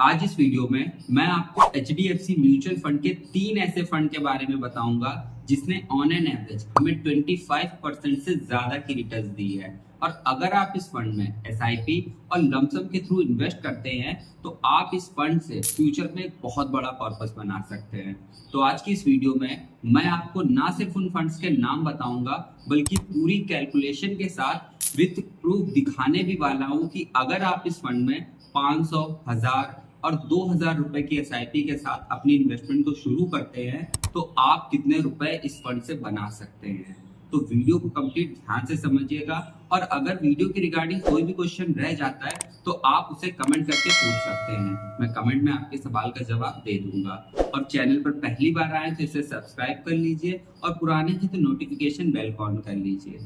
आज इस वीडियो में मैं आपको HDFC म्यूचुअल फंड के 3 ऐसे फंड के बारे में बताऊंगा जिसने ऑन एन एवरेज हमें 25% से ज्यादा की रिटर्न दी है। और अगर आप इस फंड में SIP और लमसम के थ्रू इन्वेस्ट करते हैं तो आप इस फंड से फ्यूचर में एक बहुत बड़ा पर्पस बना सकते हैं। तो आज की इस वीडियो में मैं आपको ना सिर्फ उन फंड्स के नाम बताऊंगा बल्कि पूरी कैलकुलेशन के साथ विथ प्रूफ दिखाने भी वाला हूं कि अगर आप इस फंड में 500, 1000 और 2000 रुपए की SIP के साथ अपनी इन्वेस्टमेंट को शुरू करते हैं तो आप कितने रुपए इस फंड से बना सकते हैं। तो वीडियो को कंप्लीट ध्यान से समझिएगा और अगर वीडियो के रिगार्डिंग कोई भी क्वेश्चन रह जाता है तो आप उसे कमेंट करके पूछ सकते हैं। मैं कमेंट में आपके सवाल का जवाब दे दूंगा। और चैनल पर पहली बार आए तो इसे सब्सक्राइब कर लीजिए और पुराने हैं तो नोटिफिकेशन बेल ऑन कर लीजिए।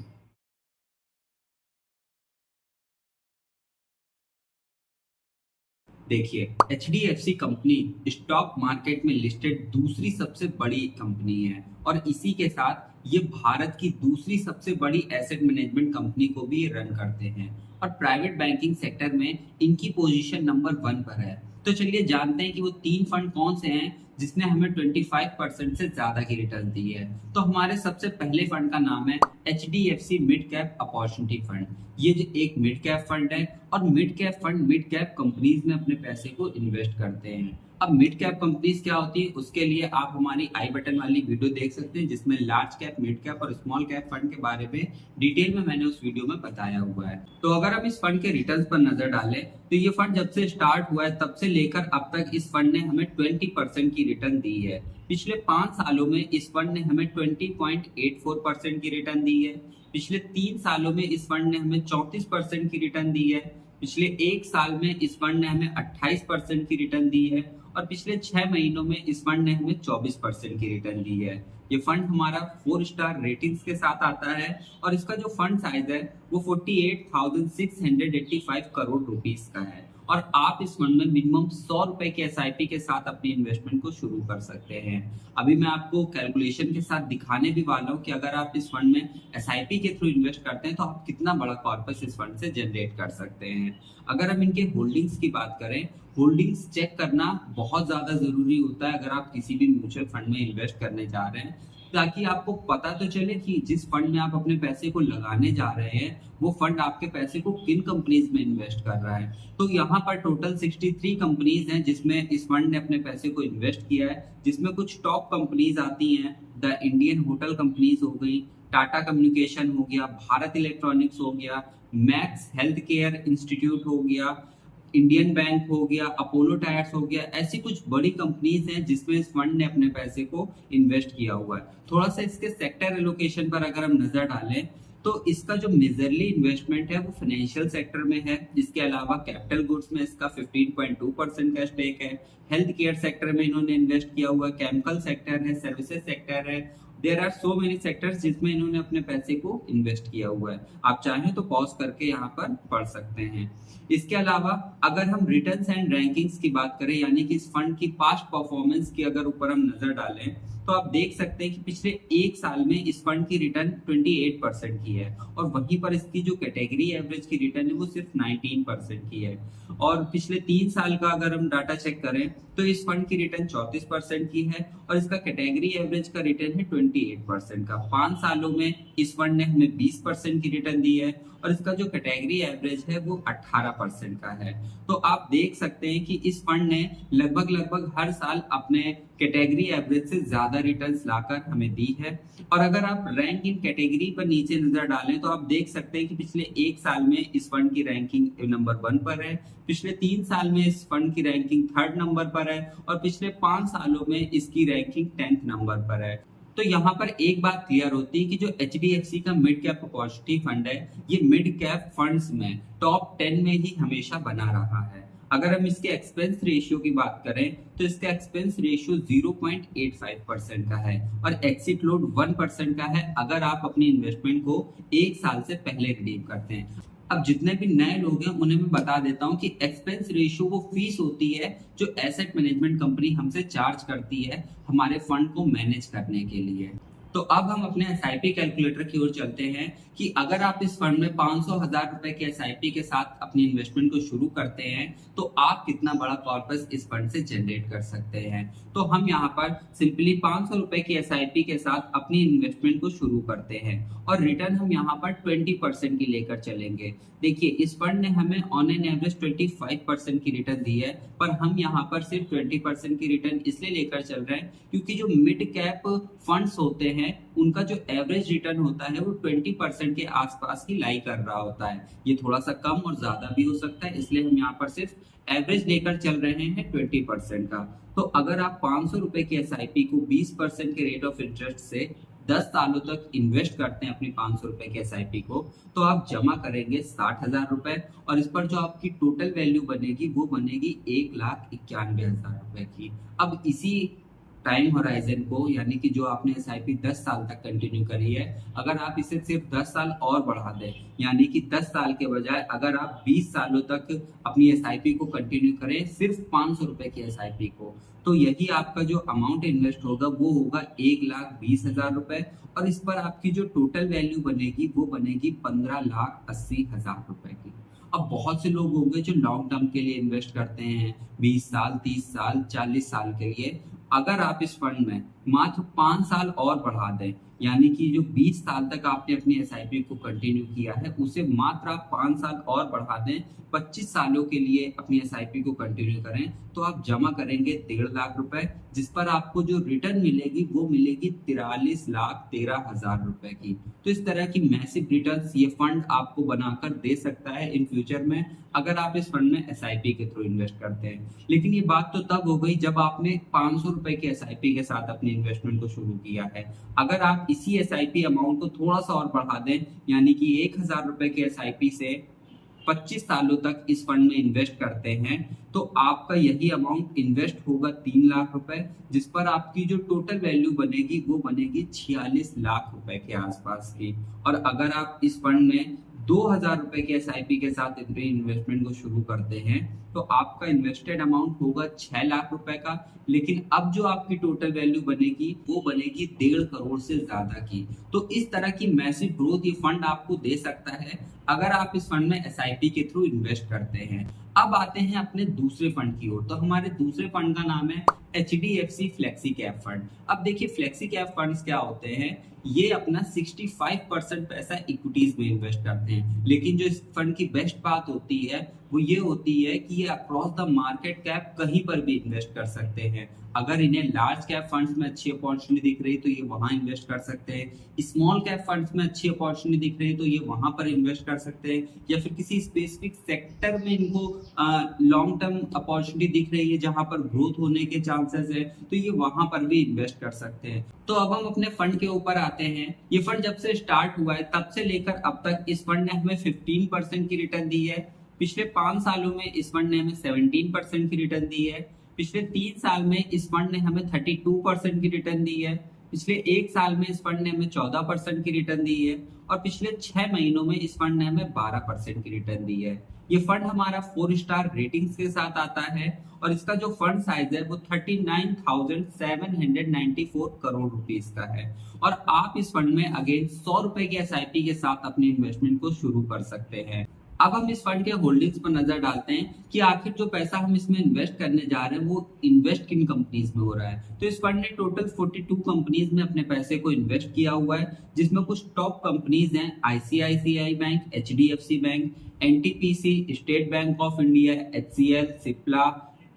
देखिए, HDFC कंपनी स्टॉक मार्केट में लिस्टेड दूसरी सबसे बड़ी कंपनी है और इसी के साथ ये भारत की दूसरी सबसे बड़ी एसेट मैनेजमेंट कंपनी को भी रन करते हैं और प्राइवेट बैंकिंग सेक्टर में इनकी पोजीशन नंबर 1 पर है। तो चलिए जानते हैं कि वो 3 फंड कौन से हैं जिसने हमें 25% से ज्यादा की रिटर्न दी है। तो हमारे सबसे पहले फंड का नाम है HDFC mid cap opportunity fund. ये जो एक मिड कैप फंड है और mid cap fund mid cap companies में अपने पैसे को इन्वेस्ट करते हैं। अब मिड कैप कंपनीज क्या होती है उसके लिए आप हमारी आई बटन वाली वीडियो देख सकते हैं जिसमें लार्ज कैप, मिड कैप और स्मॉल कैप फंड के बारे में डिटेल में मैंने उस वीडियो में बताया हुआ है। तो अगर हम इस फंड के रिटर्न्स पर नजर डालें तो ये फंड जब से स्टार्ट हुआ है तब से लेकर अब तक इस फंड ने हमें 20% की रिटर्न दी है। पिछले 5 सालों में इस फंड ने हमें 20.84% की रिटर्न दी है। पिछले 3 सालों में इस फंड ने हमें 34% की रिटर्न दी है। पिछले 1 साल में इस फंड ने हमें 28% की रिटर्न दी है और पिछले 6 महीनों में इस फंड ने हमें 24% की रिटर्न दी है। ये फंड हमारा 4 स्टार रेटिंग्स के साथ आता है और इसका जो फंड साइज है वो 48,685 करोड़ रुपीस का है और आप इस फंड में मिनिमम 100 रुपए के SIP के साथ अपनी इन्वेस्टमेंट को शुरू कर सकते हैं। अभी मैं आपको कैलकुलेशन के साथ दिखाने भी वाला हूँ कि अगर आप इस फंड में SIP के थ्रू इन्वेस्ट करते हैं तो आप कितना बड़ा कॉर्पस इस फंड से जनरेट कर सकते हैं। अगर हम इनके होल्डिंग्स की बात करें, होल्डिंग्स चेक करना बहुत ज्यादा जरूरी होता है अगर आप किसी भी म्यूचुअल फंड में इन्वेस्ट करने जा रहे हैं, ताकि आपको पता तो चले कि जिस फंड में आप अपने पैसे को लगाने जा रहे हैं वो फंड आपके पैसे को किन कंपनीज में इन्वेस्ट कर रहा है। तो यहाँ पर टोटल 63 कंपनीज हैं जिसमें इस फंड ने अपने पैसे को इन्वेस्ट किया है, जिसमें कुछ टॉप कंपनीज आती हैं। द इंडियन होटल कंपनीज हो गई, टाटा कम्युनिकेशन हो गया, भारत इलेक्ट्रॉनिक्स हो गया, मैक्स हेल्थ केयर इंस्टीट्यूट हो गया, इंडियन बैंक हो गया, अपोलो टायर्स हो गया। ऐसी कुछ बड़ी कंपनीज हैं जिसमें इस फंड ने अपने पैसे को इन्वेस्ट किया हुआ है। थोड़ा सा इसके सेक्टर एलोकेशन पर अगर हम नजर डालें तो इसका जो मेजरली इन्वेस्टमेंट है वो फाइनेंशियल सेक्टर में है। इसके अलावा कैपिटल गुड्स में इसका 15.2% का स्टेक है। हेल्थ केयर सेक्टर में इन्होंने इन्वेस्ट किया हुआ है, केमिकल सेक्टर है, सर्विसेज सेक्टर है। There are so many sectors जिसमें इन्होंने अपने पैसे को इन्वेस्ट किया हुआ है। आप चाहें तो पॉज करके यहाँ पर पढ़ सकते हैं। इसके अलावा अगर हम रिटर्न्स एंड रैंकिंग्स की बात करें, यानी कि इस फंड की पास्ट परफॉर्मेंस की अगर ऊपर हम नजर डालें तो आप देख सकते हैं कि पिछले 1 साल में इस फंड की रिटर्न 28% की है और वहीं पर इसकी जो कैटेगरी एवरेज की रिटर्न है वो सिर्फ 19% की है। और पिछले 3 साल का अगर हम डाटा चेक करें तो इस फंड की रिटर्न 34% की है और इसका कैटेगरी एवरेज का रिटर्न है 28% का। 5 सालों में इस फंड ने हमें 20% की रिटर्न दी है और इसका जो कैटेगरी एवरेज है वो 18% का है। तो आप देख सकते हैं कि इस फंड ने लगभग हर साल अपने कैटेगरी एवरेज से ज्यादा रिटर्न्स लाकर हमें दी है। और अगर आप रैंक इन कैटेगरी पर नीचे नजर डालें तो आप देख सकते हैं कि पिछले 1 साल में इस फंड की रैंकिंग नंबर 1 पर है, पिछले 3 साल में इस फंड की रैंकिंग 3rd नंबर पर है और पिछले 5 सालों में इसकी रैंकिंग 10th नंबर पर है। तो यहाँ पर एक बात क्लियर होती है कि जो HDFC का मिड कैप अपॉर्चुनिटी फंड है ये मिड कैप फंड्स में टॉप 10 में ही हमेशा बना रहा है। अगर हम इसके एक्सपेंस रेशियो की बात करें तो इसका एक्सपेंस रेशियो 0.85% का है और एक्सिट लोड 1% का है अगर आप अपनी इन्वेस्टमेंट को 1 साल से पहले रिडीम करते हैं। अब जितने भी नए लोग हैं उन्हें मैं बता देता हूं कि एक्सपेंस रेशियो वो फीस होती है जो एसेट मैनेजमेंट कंपनी हमसे चार्ज करती है हमारे फंड को मैनेज करने के लिए। तो अब हम अपने एसआईपी कैलकुलेटर की ओर चलते हैं कि अगर आप इस फंड में 500,000 रुपए के एसआईपी के साथ अपनी इन्वेस्टमेंट को शुरू करते हैं तो आप कितना बड़ा कॉर्पस इस फंड से जनरेट कर सकते हैं। तो हम यहाँ पर सिंपली 500 रुपए की एसआईपी के साथ अपनी इन्वेस्टमेंट को शुरू करते हैं और रिटर्न हम यहाँ पर 20% की लेकर चलेंगे। देखिए इस फंड ने हमें ऑन एन एवरेज 25% की रिटर्न दी है, पर हम यहाँ पर सिर्फ 20% की रिटर्न इसलिए लेकर चल रहे हैं क्योंकि जो मिड कैप फंड्स होते हैं उनका जो एवरेज रिटर्न होता है वो 20% के आसपास ही लाई कर रहा होता है। ये थोड़ा सा कम और ज्यादा भी हो सकता है, इसलिए हम यहाँ पर सिर्फ एवरेज लेकर चल रहे हैं 20% का। तो अगर आप 500 रुपए की एसआईपी को 20% के रेट ऑफ इंटरेस्ट से 10 सालों तक इन्वेस्ट करते हैं अपनी 500 रुपए की एसआईपी को, तो आप जमा करेंगे 60,000 रुपए और इस पर जो आपकी टोटल वैल्यू बनेगी वो बनेगी 1,91,000 रुपए की। अब इसी टाइम होराइजन को यानी कि जो आपने एसआईपी 10 साल तक कंटिन्यू करी है, अगर आप इसे सिर्फ 10 साल और बढ़ा दें यानी कि 10 साल के बजाय अगर आप 20 सालों तक अपनी एसआईपी को कंटिन्यू करें सिर्फ 500 रुपए की एसआईपी को, तो यही आपका जो अमाउंट इन्वेस्ट होगा वो होगा 1,20,000 रुपए और इस पर आपकी जो टोटल वैल्यू बनेगी वो बनेगी 15,80,000 रुपए की। अब बहुत से लोग होंगे जो लॉन्ग टर्म के लिए इन्वेस्ट करते हैं 20 साल 30 साल 40 साल के लिए। अगर आप इस फंड में मात्र 5 साल और बढ़ा दें यानी कि जो 20 साल तक आपने अपनी एसआईपी को कंटिन्यू किया है उसे मात्र आप 5 साल और बढ़ा दें, 25 सालों के लिए अपनी एसआईपी को कंटिन्यू करें, तो आप जमा करेंगे 1.5 लाख रुपए, जिस पर आपको जो रिटर्न मिलेगी वो मिलेगी 43,13,000 रुपए की। तो इस तरह की मैसिव रिटर्न्स ये फंड आपको बनाकर दे सकता है इन फ्यूचर में अगर आप इस फंड में एसआईपी के थ्रू इन्वेस्ट करते हैं। लेकिन ये बात तो तब हो गई जब आपने 500 रुपए की एसआईपी के साथ अपनी इन्वेस्टमेंट को शुरू किया है। अगर आप इसी एसआईपी अमाउंट को थोड़ा सा और बढ़ा दें यानी कि 1,000 रुपए की एसआईपी से 25 सालों तक इस फंड में इन्वेस्ट करते हैं तो आपका यही अमाउंट इन्वेस्ट होगा 3 लाख रुपए, जिस पर आपकी जो टोटल वैल्यू बनेगी वो बनेगी 46 लाख रुपए के आसपास की। और अगर आप इस फंड में 2,000 रुपए के एसआईपी के साथ इन्वेस्टमेंट को शुरू करते हैं तो आपका इन्वेस्टेड अमाउंट होगा 6 लाख रुपए का, लेकिन अब जो आपकी टोटल वैल्यू बनेगी वो बनेगी 1.5 करोड़ से ज्यादा की। तो इस तरह की मैसिव ग्रोथ ये फंड आपको दे सकता है अगर आप इस फंड में एसआईपी के थ्रू इन्वेस्ट करते हैं। अब आते हैं अपने दूसरे फंड की ओर। तो हमारे दूसरे फंड का नाम है HDFC फ्लेक्सी कैप फंड। अब देखिए फ्लेक्सी कैप फंड्स क्या होते हैं, ये अपना 65% पैसा इक्विटीज में इन्वेस्ट करते हैं, लेकिन जो इस फंड की बेस्ट बात होती है वो ये होती है कि ये अक्रॉस द मार्केट कैप कहीं पर भी इन्वेस्ट कर सकते हैं। अगर इन्हें लार्ज कैप फंड्स में अच्छी अपॉर्चुनिटी दिख रही तो ये वहां इन्वेस्ट कर सकते हैं, स्मॉल कैप फंड्स में अच्छी अपॉर्चुनिटी दिख रही है तो ये वहां पर इन्वेस्ट कर सकते हैं, या फिर किसी स्पेसिफिक सेक्टर में इनको लॉन्ग टर्म अपॉर्चुनिटी दिख रही है जहां पर ग्रोथ होने के चांसेस है तो ये वहां पर भी इन्वेस्ट कर सकते हैं। तो अब हम अपने फंड के ऊपर आते हैं। ये फंड जब से स्टार्ट हुआ है तब से लेकर अब तक इस फंड ने हमें 15% की रिटर्न दी है। पिछले 5 सालों में इस फंड ने हमें 17% की रिटर्न दी है। पिछले 3 साल में इस फंड ने हमें 32% की रिटर्न दी है। पिछले 1 साल में इस फंड ने हमें 14% की रिटर्न दी है और पिछले 6 महीनों में इस फंड ने हमें 12% की रिटर्न दी है। ये फंड हमारा 4 स्टार रेटिंग्स के साथ आता है और इसका जो फंड साइज है वो 39,794 करोड़ रुपीस का है। और आप इस फंड में अगेन 100 रुपए की एसआईपी के साथ अपनी इन्वेस्टमेंट को शुरू कर सकते हैं। अब हम इस फंड के होल्डिंग्स पर नजर डालते हैं कि आखिर जो पैसा हम इसमें इन्वेस्ट करने जा रहे हैं वो इन्वेस्ट किन कंपनीज में हो रहा है। तो इस फंड ने टोटल 42 कंपनीज में अपने पैसे को इन्वेस्ट किया हुआ है, जिसमें कुछ टॉप कंपनीज हैं ICICI bank, HDFC bank, NTPC, State Bank of India, HCL, Cipla,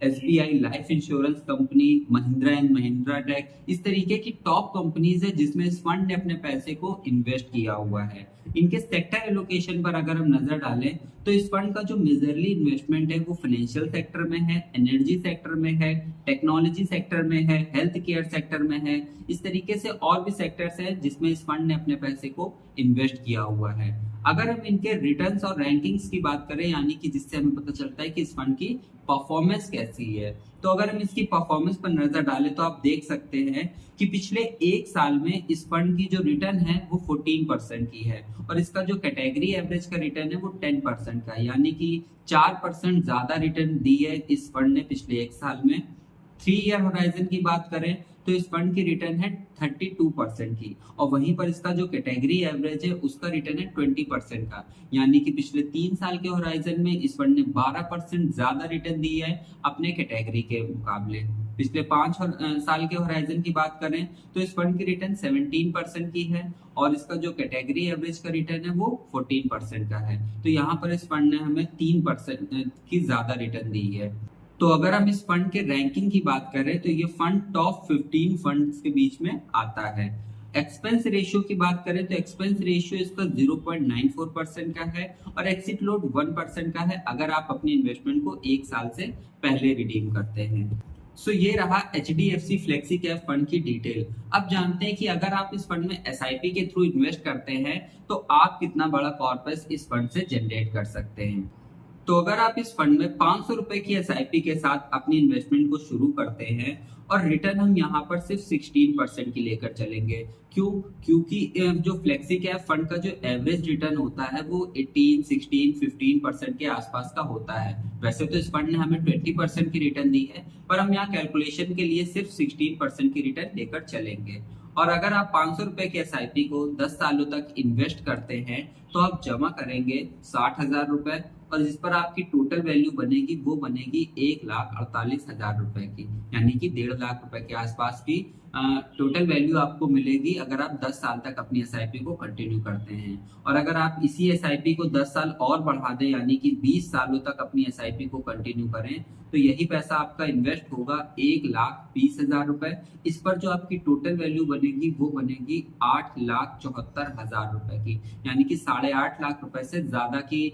SBI life insurance company, Mahindra and Mahindra tech, इस तरीके की टॉप कंपनीज है जिसमें इस फंड ने अपने पैसे को इन्वेस्ट किया हुआ है। इनके सेक्टर एलोकेशन पर अगर हम नजर डालें तो इस फंड का जो मेजरली इन्वेस्टमेंट है वो फाइनेंशियल सेक्टर में है, एनर्जी सेक्टर में है, टेक्नोलॉजी सेक्टर में है, हेल्थ केयर सेक्टर में है। इस तरीके से और भी सेक्टर्स है जिसमें इस फंड ने अपने पैसे को इन्वेस्ट किया हुआ है। अगर हम इनके रिटर्न्स और रैंकिंग्स की बात करें यानी कि जिससे हमें पता चलता है कि इस फंड की परफॉर्मेंस कैसी है, तो अगर हम इसकी परफॉर्मेंस पर नजर डालें तो आप देख सकते हैं कि पिछले 1 साल में इस फंड की जो रिटर्न है वो 14% की है और इसका जो कैटेगरी एवरेज का रिटर्न है वो 10% का है, यानी कि 4% ज्यादा रिटर्न दी है इस फंड ने पिछले 1 साल में। 3 ईयर होराइजन की बात करें तो तो इस फंड की रिटर्न है 32% की, और वहीं पर इसका जो कैटेगरी एवरेज है उसका रिटर्न है 20% का। यानी कि पिछले 3 साल के होराइजन में इस फंड ने 12% ज्यादा रिटर्न दी है अपने कैटेगरी के मुकाबले। पिछले 5 साल के होराइजन की बात करें तो इस फंड की रिटर्न 17% की है, और इसका जो कैटेगरी एवरेज का रिटर्न है वो 14% का है। तो यहाँ पर इस फंड ने हमें 3% की ज्यादा रिटर्न दी है। तो अगर हम इस फंड के रैंकिंग की बात करें तो ये फंड टॉप 15 फंड्स के बीच में आता है। एक्सपेंस रेशियो की बात करें तो एक्सपेंस रेशियो इसका 0.94% का है, और एक्सिट लोड 1% का है अगर आप अपनी इन्वेस्टमेंट को 1 साल से पहले रिडीम करते हैं। सो ये रहा HDFC फ्लेक्सी कैप फंड की डिटेल। अब जानते हैं कि अगर आप इस फंड में SIP के थ्रू इन्वेस्ट करते हैं तो आप कितना बड़ा कॉर्पस इस फंड से जनरेट कर सकते हैं। तो अगर आप इस फंड में 500 रुपए की SIP के साथ अपनी इन्वेस्टमेंट को शुरू करते हैं, और रिटर्न हम यहाँ पर सिर्फ 16% की लेकर चलेंगे। क्यों? क्योंकि जो फ्लेक्सी कैप फंड का जो एवरेज रिटर्न होता है वो 18, 16, 15% के आसपास का होता है। वैसे तो इस फंड ने हमें 20% की रिटर्न दी है, पर हम यहाँ कैलकुलेशन के लिए सिर्फ 16% की रिटर्न लेकर चलेंगे। और अगर आप 500 रुपए के SIP को 10 सालों तक इन्वेस्ट करते हैं तो आप जमा करेंगे 60,000 रुपए, और जिस पर आपकी टोटल वैल्यू बनेगी वो बनेगी 1,48,000 रुपए की, यानी कि 1.5 लाख रुपए के आसपास की टोटल वैल्यू आपको मिलेगी अगर आप 10 साल तक अपनी SIP को कंटिन्यू करते हैं। और अगर आप इसी SIP को 10 साल और बढ़ा दें, यानी कि 20 सालों तक अपनी SIP को कंटिन्यू करें, तो यही पैसा आपका इन्वेस्ट होगा 1,20,000 रुपए। इस पर जो आपकी टोटल वैल्यू बनेगी वो बनेगी 8,74,000 रुपए की, यानी कि 8.5 लाख रुपए से ज्यादा की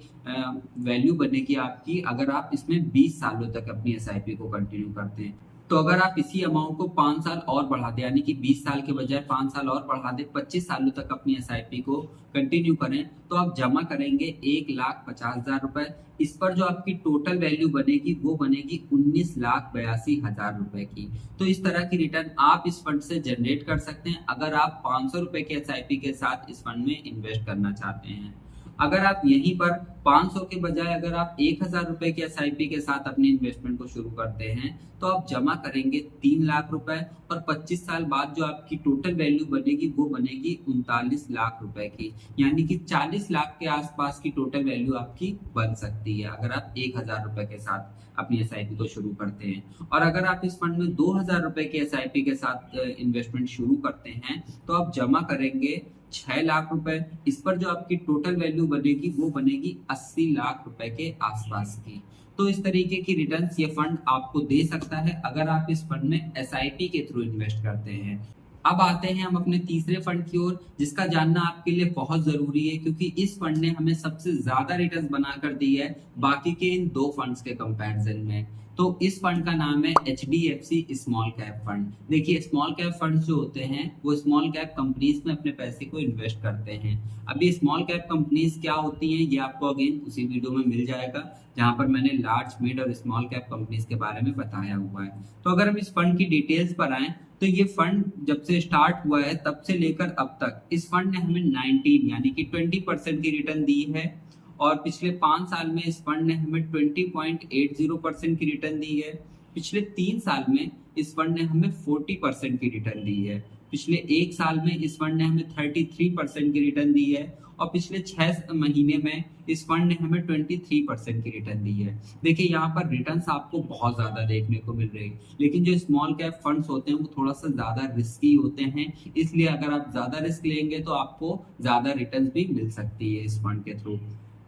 वैल्यू बनेगी आपकी अगर आप इसमें 20 सालों तक अपनी SIP को कंटिन्यू करते हैं। तो अगर आप इसी अमाउंट को 5 साल और बढ़ा दें, यानी कि 20 साल के बजाय 5 साल और बढ़ा दें, 25 सालों तक अपनी SIP को कंटिन्यू करें, तो आप जमा करेंगे 1,50,000 रुपए। इस पर जो आपकी टोटल वैल्यू बनेगी वो बनेगी 19,82,000 रुपए की। तो इस तरह की रिटर्न आप इस फंड से जनरेट कर सकते हैं अगर आप 500 रुपए के SIP के साथ इस फंड में इन्वेस्ट करना चाहते हैं। अगर आप यहीं पर 500 के बजाय अगर आप 1,000 रुपए के SIP के साथ अपनी इन्वेस्टमेंट को शुरू करते हैं तो आप जमा करेंगे 3 लाख रुपए, और 25 साल बाद जो आपकी टोटल वैल्यू बनेगी वो बनेगी 39 लाख रुपए की, यानी कि 40 लाख के आसपास की टोटल वैल्यू आपकी बन सकती है अगर आप 1,000 रुपए के साथ अपनी SIP को शुरू करते हैं। और अगर आप इस फंड में 2,000 रुपए के SIP के साथ इन्वेस्टमेंट शुरू करते हैं तो आप जमा करेंगे 6 लाख रुपए। इस पर जो आपकी टोटल वैल्यू बनेगी वो बनेगी 80 लाख रुपए के आसपास की। तो इस तरीके की रिटर्न्स ये फंड आपको दे सकता है अगर आप इस फंड में SIP के थ्रू इन्वेस्ट करते हैं। अब आते हैं हम अपने तीसरे फंड की ओर, जिसका जानना आपके लिए बहुत जरूरी है क्योंकि इस फंड ने हमें सबसे ज्यादा रिटर्न्स बनाकर दी है बाकी के इन 2 फंड्स के कंपैरिजन में। तो इस फंड का नाम है HDFC स्मॉल कैप फंड। देखिए, स्मॉल कैप फंड जो होते हैं वो स्मॉल कैप कंपनीज में अपने पैसे को इन्वेस्ट करते हैं। अभी स्मॉल कैप कंपनीज क्या होती हैं ये आपको अगेन उसी वीडियो में मिल जाएगा जहां पर मैंने लार्ज, मिड और स्मॉल कैप कंपनीज के बारे में बताया हुआ है। तो अगर हम इस फंड की डिटेल्स पर आए तो ये फंड जब से स्टार्ट हुआ है तब से लेकर अब तक इस फंड ने हमें 19 यानी कि 20% की रिटर्न दी है, और पिछले 5 साल में इस फंड ने हमें 20.80% की रिटर्न दी है। पिछले 3 साल में इस फंड ने हमें 40% की रिटर्न दी है। पिछले 1 साल में इस फंड ने हमें 33% की रिटर्न दी है, और पिछले 6 महीने में इस फंड ने हमें 23% की रिटर्न दी है। देखिए, यहाँ पर रिटर्न्स आपको बहुत ज्यादा देखने को मिल रही है, लेकिन जो स्मॉल कैप फंड्स होते हैं वो थोड़ा सा ज्यादा रिस्की होते हैं, इसलिए अगर आप ज्यादा रिस्क लेंगे तो आपको ज्यादा रिटर्न्स भी मिल सकती है इस फंड के थ्रू।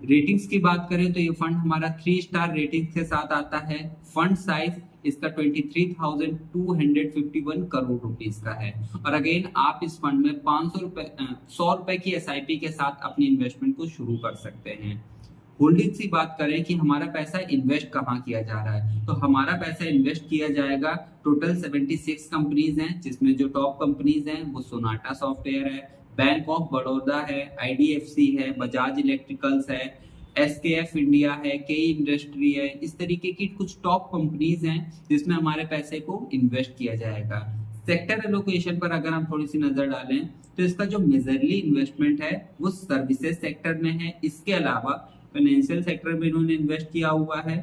रेटिंग्स की बात करें तो ये फंड हमारा 3 स्टार रेटिंग के साथ आता है। फंड साइज इसका 23,251 करोड़ रुपीस का है, और अगेन आप इस फंड में 100 रुपए की SIP के साथ अपनी इन्वेस्टमेंट को शुरू कर सकते हैं। होल्डिंग्स की बात करें कि हमारा पैसा इन्वेस्ट कहाँ किया जा रहा है, तो हमारा पैसा इन्वेस्ट किया जाएगा टोटल 76 कंपनीज हैं, जिसमें जो टॉप कंपनीज हैं वो सोनाटा सॉफ्टवेयर है, बैंक ऑफ बड़ौदा है, IDFC है, बजाज इलेक्ट्रिकल्स है, SKF इंडिया है, के इंडस्ट्री है। इस तरीके की कुछ टॉप कंपनीज हैं जिसमें हमारे पैसे को इन्वेस्ट किया जाएगा। सेक्टर एलोकेशन पर अगर हम थोड़ी सी नजर डालें तो इसका जो मेजरली इन्वेस्टमेंट है वो सर्विसेज सेक्टर में है। इसके अलावा फाइनेंशियल सेक्टर में इन्होंने इन्वेस्ट किया हुआ है,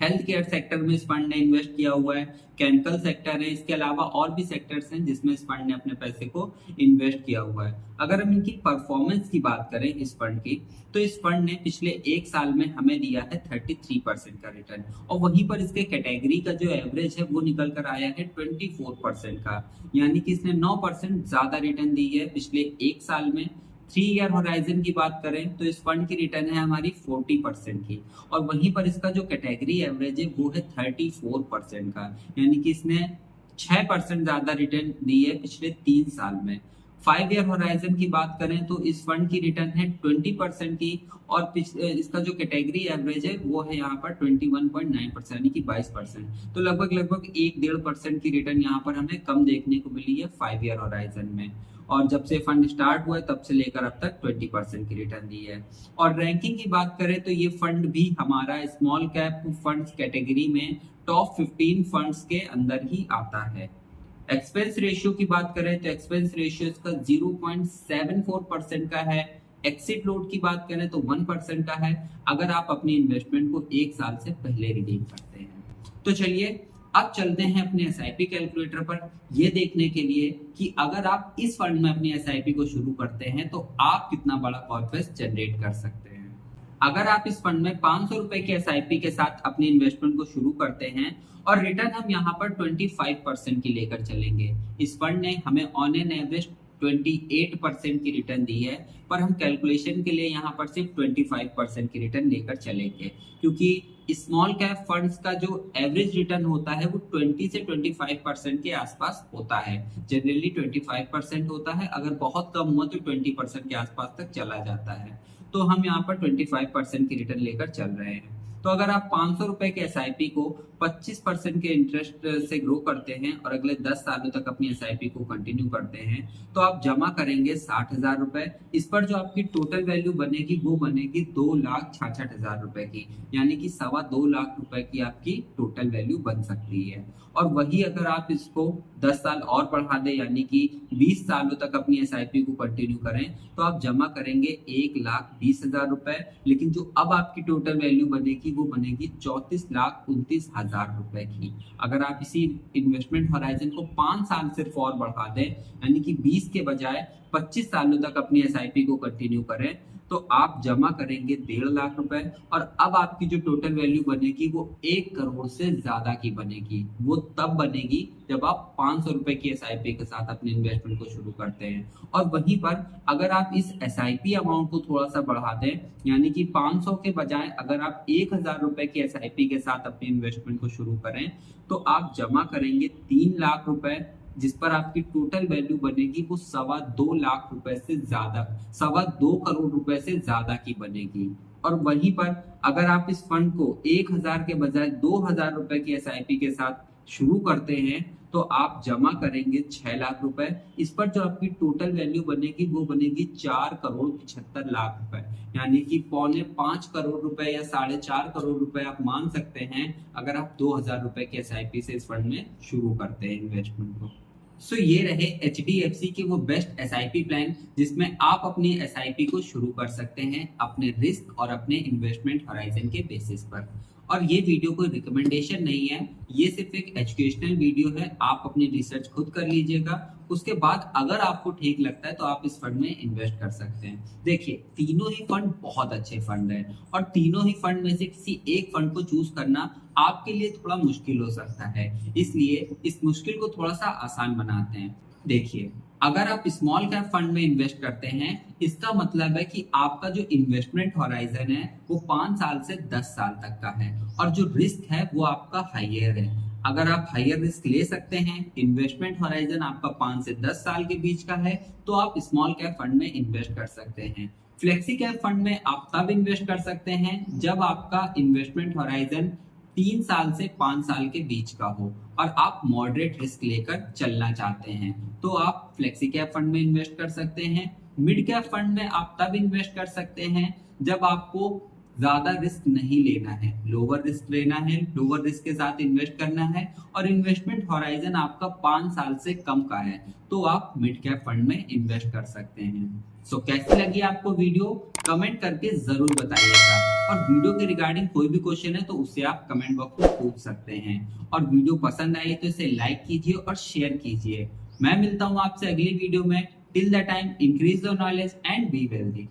हेल्थ केयर सेक्टर में इस फंड ने इन्वेस्ट किया हुआ है, केमिकल सेक्टर है, इसके अलावा और भी सेक्टर्स हैं जिसमें इस फंड ने अपने पैसे को इन्वेस्ट किया हुआ है। अगर हम इनकी परफॉर्मेंस की बात करें इस फंड की, तो इस फंड ने पिछले एक साल में हमें दिया है 33% का रिटर्न, और वहीं पर इसके कैटेगरी का जो एवरेज है वो निकल कर आया है 24% का, यानी कि इसने 9% ज्यादा रिटर्न दी है पिछले एक साल में। 3 ईयर होराइजन की बात करें तो इस फंड की रिटर्न है हमारी 40% की, और वहीं पर इसका जो कैटेगरी एवरेज है वो है 34% का, यानी कि इसने 6% ज्यादा रिटर्न दी है पिछले 3 साल में। 5 ईयर होराइजन की बात करें तो इस फंड की रिटर्न है 20% की, और इसका जो कैटेगरी एवरेज है वो है यहाँ पर 21.9% यानी कि 22%। तो लगभग 1-1.5% की रिटर्न यहाँ पर हमें कम देखने को मिली है 5 ईयर होराइजन में, और जब से फंड स्टार्ट हुआ है तब से लेकर अब तक 20% की रिटर्न दी है। और रैंकिंग की बात करें तो ये फंड भी हमारा स्मॉल कैप फंड्स कैटेगरी में टॉप 15 फंड्स के अंदर ही आता है। एक्सपेंस रेशियो की बात करें तो एक्सपेंस रेशियो इसका 0.74% का है। एक्सिट लोड की बात करें तो 1% का है, अगर आप अपनी इन्वेस्टमेंट को एक साल से पहले रिडीम करते हैं। तो चलिए अब चलते हैं अपने एसआईपी कैलकुलेटर पर, यह देखने के लिए कि अगर आप इस फंड में अपनी एसआईपी को शुरू करते हैं तो आप कितना बड़ा कॉर्पस जनरेट कर सकते हैं। अगर आप इस फंड में 500 रुपए की एसआईपी के साथ अपनी इन्वेस्टमेंट को शुरू करते हैं और रिटर्न हम यहाँ पर 25% की लेकर चलेंगे, इस फंड ने हमें ऑन एन एवरेज 28% की रिटर्न दी है, पर हम कैलकुलेशन के लिए यहाँ पर सिर्फ 25% की रिटर्न लेकर चलेंगे, क्योंकि स्मॉल कैप फंड्स का जो एवरेज रिटर्न होता है वो 20 से 25% के आसपास होता है। जनरली 25% होता है, अगर बहुत कम हुआ तो 20% के आसपास तक चला जाता है। तो हम यहाँ पर 25% की रिटर्न लेकर चल रहे हैं। तो अगर आप 500 रुपए के एसआईपी को 25% के इंटरेस्ट से ग्रो करते हैं और अगले 10 सालों तक अपनी एसआईपी को कंटिन्यू करते हैं तो आप जमा करेंगे 60,000 रुपए। इस पर जो आपकी टोटल वैल्यू बनेगी वो बनेगी 2,66,000 रुपए की, यानी कि 2.25 लाख रुपए की आपकी टोटल वैल्यू बन सकती है। और वही अगर आप इसको 10 साल और बढ़ा दें, यानी कि 20 सालों तक अपनी एसआईपी को कंटिन्यू करें, तो आप जमा करेंगे 1,20,000 रुपए, लेकिन जो अब आपकी टोटल वैल्यू बनेगी वो बनेगी 34,29,000 रुपए की। अगर आप इसी इन्वेस्टमेंट होराइजन को 5 साल सिर्फ और बढ़ा दें, यानी कि 20 के बजाय 25 सालों तक अपनी एसआईपी को कंटिन्यू करें, तो आप जमा करेंगे 1.5 लाख रुपए, और अब आपकी जो टोटल वैल्यू बनेगी वो 1 करोड़ से ज्यादा की बनेगी। वो तब बनेगी जब आप 500 रुपए की एसआईपी के साथ अपने इन्वेस्टमेंट को शुरू करते हैं। और वहीं पर अगर आप इस एसआईपी अमाउंट को थोड़ा सा बढ़ा दें, यानी कि 500 के बजाय अगर आप 1,000 रुपए की एसआईपी के साथ अपनी इन्वेस्टमेंट को शुरू करें, तो आप जमा करेंगे 3 लाख रुपए, जिस पर आपकी टोटल वैल्यू बनेगी वो 2.25 लाख रुपए से ज्यादा, 2.25 करोड़ रुपए से ज्यादा की बनेगी। और वहीं पर अगर आप इस फंड को 1,000 के बजाय 2,000 रुपए की एसआईपी के साथ शुरू करते हैं, तो आप जमा करेंगे 6 लाख रुपए। इस पर जो आपकी टोटल वैल्यू बनेगी वो बनेगी 4,75,00,000 रुपए, यानी कि 4.25 करोड़ रुपए या 4.5 करोड़ रुपए आप मान सकते हैं अगर आप 2,000 रुपए की एसआईपी से इस फंड में शुरू करते हैं इन्वेस्टमेंट को। सो ये रहे HDFC के वो बेस्ट एसआईपी प्लान जिसमें आप अपनी एसआईपी को शुरू कर सकते हैं अपने रिस्क और अपने इन्वेस्टमेंट होराइजन के बेसिस पर। और ये वीडियो कोई रिकमेंडेशन नहीं है, ये सिर्फ एक एजुकेशनल वीडियो है। आप अपनी रिसर्च खुद कर लीजिएगा, उसके बाद अगर आपको ठीक लगता है तो आप इस फंड में इन्वेस्ट कर सकते हैं। देखिए, तीनों ही फंड बहुत अच्छे फंड हैं, और तीनों ही फंड में से किसी एक फंड को चूज करना आपके लिए थोड़ा मुश्किल हो सकता है, इसलिए इस मुश्किल को थोड़ा सा आसान बनाते हैं। देखिए, अगर आप स्मॉल कैप फंड में इन्वेस्ट करते हैं, इसका मतलब है कि आपका जो इन्वेस्टमेंट होराइजन है वो 5 साल से 10 साल तक का है, और जो रिस्क है वो आपका हाइयर है। अगर आप हाइयर रिस्क ले सकते हैं, इन्वेस्टमेंट होराइजन आपका 5 से 10 साल के बीच का है, तो आप स्मॉल कैप फंड में इन्वेस्ट कर सकते हैं। फ्लेक्सी कैप फंड में आप तब इन्वेस्ट कर सकते हैं जब आपका इन्वेस्टमेंट होराइजन 3 साल से 5 साल के बीच का हो और आप मॉडरेट रिस्क लेकर चलना चाहते हैं, तो आप फ्लेक्सी कैप फंड में इन्वेस्ट कर सकते हैं। मिड कैप फंड में आप तब इन्वेस्ट कर सकते हैं जब आपको ज्यादा रिस्क नहीं लेना है, लोअर रिस्क लेना है, लोअर रिस्क के साथ इन्वेस्ट करना है और इन्वेस्टमेंट हॉराइजन आपका 5 साल से कम का है, तो आप मिड कैप फंड में इन्वेस्ट कर सकते हैं। सो कैसी लगी आपको वीडियो, कमेंट करके जरूर बताइएगा। और वीडियो के रिगार्डिंग कोई भी क्वेश्चन है तो उससे आप कमेंट बॉक्स में पूछ सकते हैं। और वीडियो पसंद आई तो इसे लाइक कीजिए और शेयर कीजिए। मैं मिलता हूं आपसे अगली वीडियो में। Till the time, increase your knowledge and be wealthy.